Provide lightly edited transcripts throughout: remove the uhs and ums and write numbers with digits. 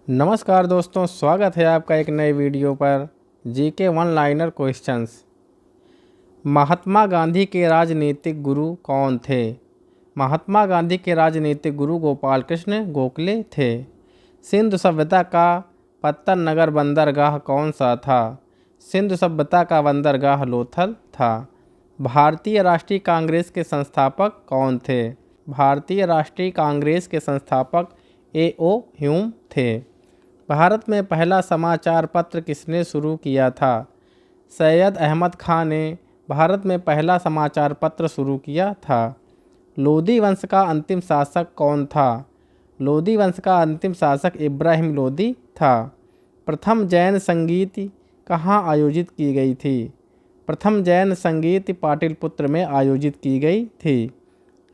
नमस्कार दोस्तों, स्वागत है आपका एक नए वीडियो पर। GK one liner questions. Mahatma Gandhi के राजनीतिक गुरु कौन थे? महात्मा गांधी के राजनीतिक गुरु गोपाल कृष्ण गोखले थे। सिंधु सभ्यता का पत्तन नगर बंदरगाह कौन सा था? सिंधु सभ्यता का बंदरगाह लोथल था। भारतीय राष्ट्रीय कांग्रेस के संस्थापक कौन थे? भारतीय राष्ट्रीय कांग्रेस के संस्थापक A.O. ह्यूम थे। भारत में पहला समाचार पत्र किसने शुरू किया था? सैयद अहमद खां ने भारत में पहला समाचार पत्र शुरू किया था। लोदी वंश का अंतिम शासक कौन था? लोदी वंश का अंतिम शासक इब्राहिम लोदी था। प्रथम जैन संगीत कहाँ आयोजित की गई थी? प्रथम जैन संगीत पाटलिपुत्र में आयोजित की गई थी।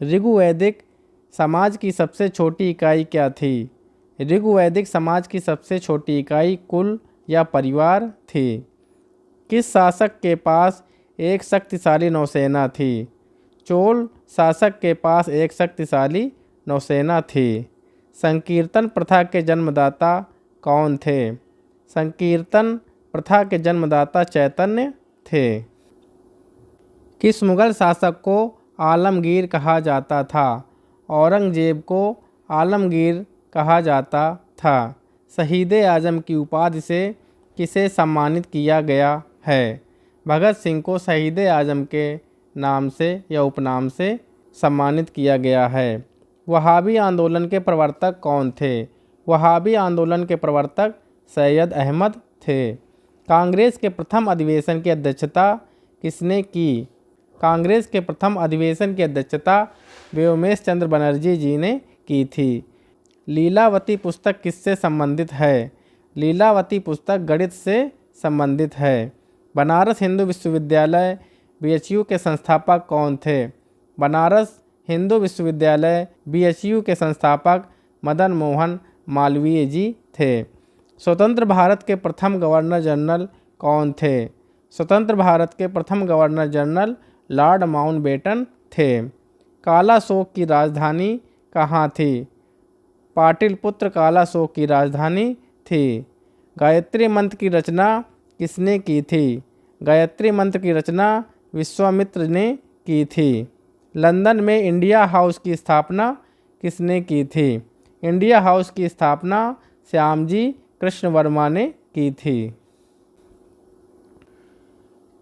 ऋग्वैदिक समाज की सबसे छोटी इकाई क्या थी? ऋग्वैदिक समाज की सबसे छोटी इकाई कुल या परिवार थी। किस शासक के पास एक शक्तिशाली नौसेना थी? चोल शासक के पास एक शक्तिशाली नौसेना थी। संकीर्तन प्रथा के जन्मदाता कौन थे? संकीर्तन प्रथा के जन्मदाता चैतन्य थे। किस मुगल शासक को आलमगीर कहा जाता था? औरंगजेब को आलमगीर कहा जाता था। शहीद-ए आजम की उपाधि से किसे सम्मानित किया गया है? भगत सिंह को शहीद-ए आजम के नाम से या उपनाम से सम्मानित किया गया है। वहाबी आंदोलन के प्रवर्तक कौन थे? वहाबी आंदोलन के प्रवर्तक सैयद अहमद थे। कांग्रेस के प्रथम अधिवेशन की अध्यक्षता किसने की? कांग्रेस के प्रथम अधिवेशन की अध्यक्षता व्योमेश चंद्र बनर्जी जी ने की थी। लीलावती पुस्तक किससे संबंधित है? लीलावती पुस्तक गणित से संबंधित है। बनारस हिंदू विश्वविद्यालय BHU के संस्थापक कौन थे? बनारस हिंदू विश्वविद्यालय BHU के संस्थापक मदन मोहन मालवीय जी थे। स्वतंत्र भारत के प्रथम गवर्नर जनरल कौन थे? स्वतंत्र भारत के प्रथम गवर्नर जनरल लॉर्ड माउंटबेटन थे। कालाशोक की राजधानी कहाँ थी? पाटलिपुत्र कालाशोक की राजधानी थी। गायत्री मंत्र की रचना किसने की थी? गायत्री मंत्र की रचना विश्वामित्र ने की थी। लंदन में इंडिया हाउस की स्थापना किसने की थी? इंडिया हाउस की स्थापना श्यामजी कृष्ण वर्मा ने की थी।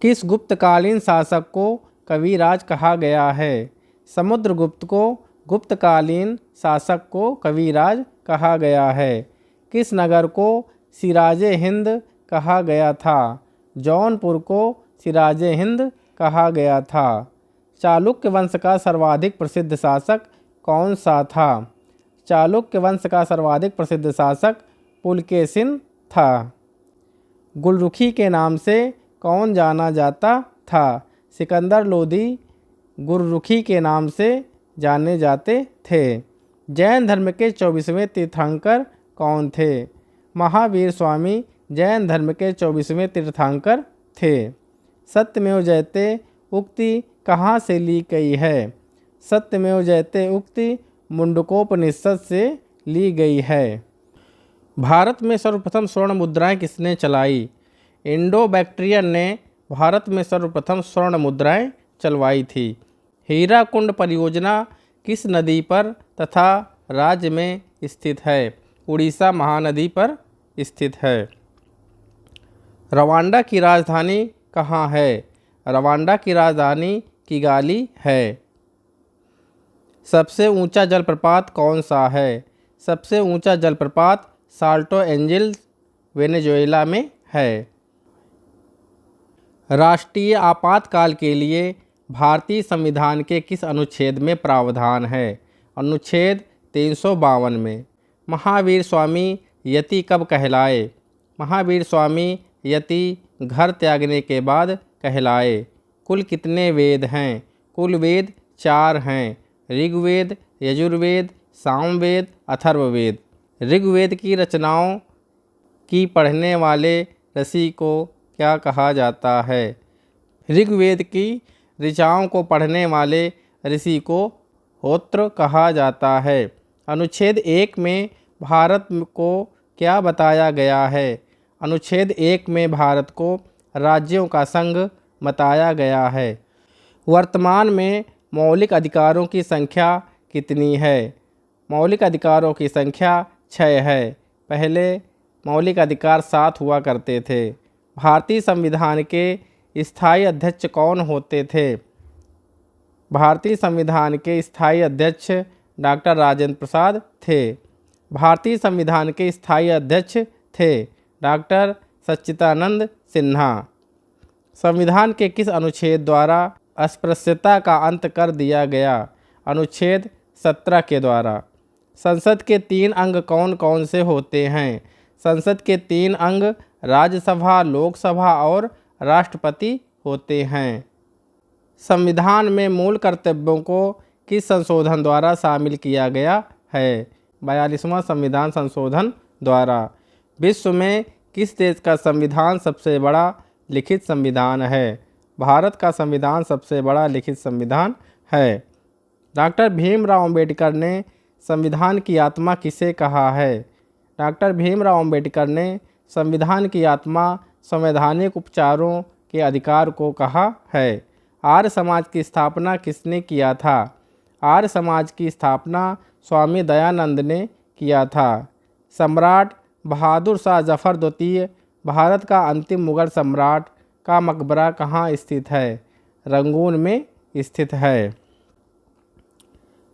किस गुप्तकालीन शासक को कविराज कहा गया है? समुद्रगुप्त को गुप्तकालीन शासक को कविराज कहा गया है। किस नगर को सिराजे हिंद कहा गया था? जौनपुर को सिराजे हिंद कहा गया था। चालुक्य वंश का सर्वाधिक प्रसिद्ध शासक कौन सा था? चालुक्य वंश का सर्वाधिक प्रसिद्ध शासक पुलकेशिन था। गुलरुखी के नाम से कौन जाना जाता था? सिकंदर लोदी गुलरुखी के नाम से जाने जाते थे। जैन धर्म के 24वें तीर्थंकर कौन थे? महावीर स्वामी जैन धर्म के 24वें तीर्थंकर थे। सत्यमेव जयते उक्ति कहाँ से ली गई है? सत्यमेव जयते उक्ति मुंडकोपनिषद से ली गई है। भारत में सर्वप्रथम स्वर्ण मुद्राएं किसने चलाई? इंडो बैक्ट्रियन ने भारत में सर्वप्रथम स्वर्ण मुद्राएं चलवाई थी। हीराकुंड परियोजना किस नदी पर तथा राज्य में स्थित है? उड़ीसा महानदी पर स्थित है। रवांडा की राजधानी कहाँ है? रवांडा की राजधानी किगाली है। सबसे ऊंचा जलप्रपात कौन सा है? सबसे ऊंचा जलप्रपात साल्टो एंजल्स वेनेजुएला में है। राष्ट्रीय आपातकाल के लिए भारतीय संविधान के किस अनुच्छेद में प्रावधान है? अनुच्छेद 352 में। महावीर स्वामी यति कब कहलाए? महावीर स्वामी यति घर त्यागने के बाद कहलाए। कुल कितने वेद हैं? कुल वेद 4 हैं। ऋग्वेद, यजुर्वेद, सामवेद, अथर्ववेद। ऋग्वेद की रचनाओं की पढ़ने वाले ऋषि को क्या कहा जाता है? ऋग्वेद की ऋचाओं को पढ़ने वाले ऋषि को होत्र कहा जाता है। अनुच्छेद 1 में भारत को क्या बताया गया है? अनुच्छेद 1 में भारत को राज्यों का संघ बताया गया है। वर्तमान में मौलिक अधिकारों की संख्या कितनी है? मौलिक अधिकारों की संख्या 6 है। पहले मौलिक अधिकार 7 हुआ करते थे। भारतीय संविधान के स्थायी अध्यक्ष कौन होते थे? भारतीय संविधान के स्थायी अध्यक्ष डॉक्टर राजेंद्र प्रसाद थे। भारतीय संविधान के स्थायी अध्यक्ष थे डॉक्टर सच्चिदानंद सिन्हा। संविधान के किस अनुच्छेद द्वारा अस्पृश्यता का अंत कर दिया गया? अनुच्छेद 17 के द्वारा। संसद के 3 अंग कौन कौन से होते हैं? संसद के 3 अंग राज्यसभा, लोकसभा और राष्ट्रपति होते हैं। संविधान में मूल कर्तव्यों को किस संशोधन द्वारा शामिल किया गया है? 42वां संविधान संशोधन द्वारा। विश्व में किस देश का संविधान सबसे बड़ा लिखित संविधान है? भारत का संविधान सबसे बड़ा लिखित संविधान है। डॉक्टर भीमराव अंबेडकर ने संविधान की आत्मा किसे कहा है? डॉक्टर भीमराव अंबेडकर ने संविधान की आत्मा संवैधानिक उपचारों के अधिकार को कहा है। आर्य समाज की स्थापना किसने किया था? आर्य समाज की स्थापना स्वामी दयानंद ने किया था। सम्राट बहादुर शाह जफर द्वितीय भारत का अंतिम मुगल सम्राट का मकबरा कहाँ स्थित है? रंगून में स्थित है।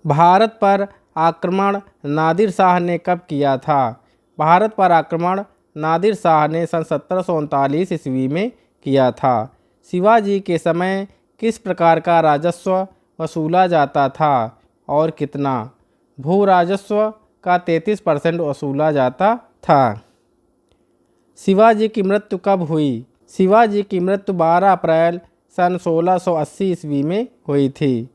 भारत पर आक्रमण नादिर शाह ने कब किया था? भारत पर आक्रमण नादिर शाह ने सन 1739 ईस्वी में किया था। शिवाजी के समय किस प्रकार का राजस्व वसूला जाता था और कितना? भू राजस्व का 33% वसूला जाता था। शिवाजी की मृत्यु कब हुई? शिवाजी की मृत्यु 12 अप्रैल सन 1680 ईस्वी में हुई थी।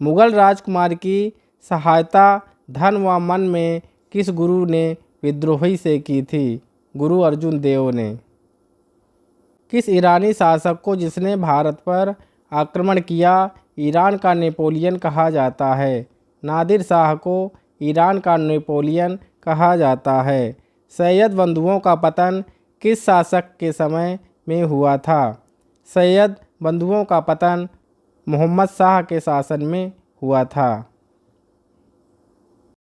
मुगल राजकुमार की सहायता धन व मन में किस गुरु ने विद्रोही से की थी? गुरु अर्जुन देव ने। किस ईरानी शासक को जिसने भारत पर आक्रमण किया ईरान का नेपोलियन कहा जाता है? नादिर शाह को ईरान का नेपोलियन कहा जाता है। सैयद बंधुओं का पतन किस शासक के समय में हुआ था? सैयद बंधुओं का पतन मोहम्मद शाह के शासन में हुआ था।